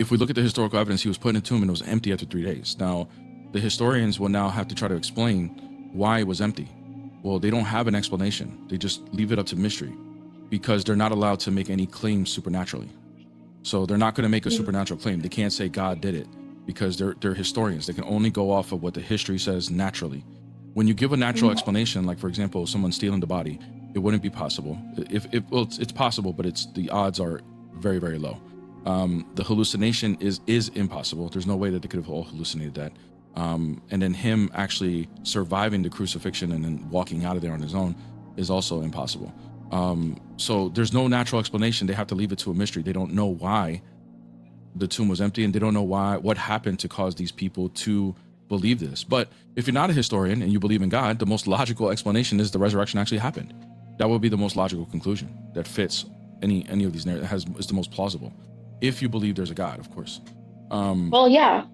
if we look at the historical evidence, he was put in a tomb and it was empty after 3 days. Now, the historians will now have to try to explain why it was empty. Well, they don't have an explanation. They just leave it up to mystery because they're not allowed to make any claims supernaturally. So they're not going to make a supernatural claim. They can't say God did it because they're historians. They can only go off of what the history says naturally. When you give a natural explanation, like for example, someone stealing the body, it wouldn't be possible. Well, it's possible, but the odds are very, very low. The hallucination is impossible. There's no way that they could have all hallucinated that. And then him actually surviving the crucifixion and then walking out of there on his own is also impossible. So there's no natural explanation. They have to leave it to a mystery. They don't know why the tomb was empty, and they don't know what happened to cause these people to believe this. But if you're not a historian and you believe in God, the most logical explanation is the resurrection actually happened. That would be the most logical conclusion that fits any of these narratives, is the most plausible. If you believe there's a God, of course. Well, yeah.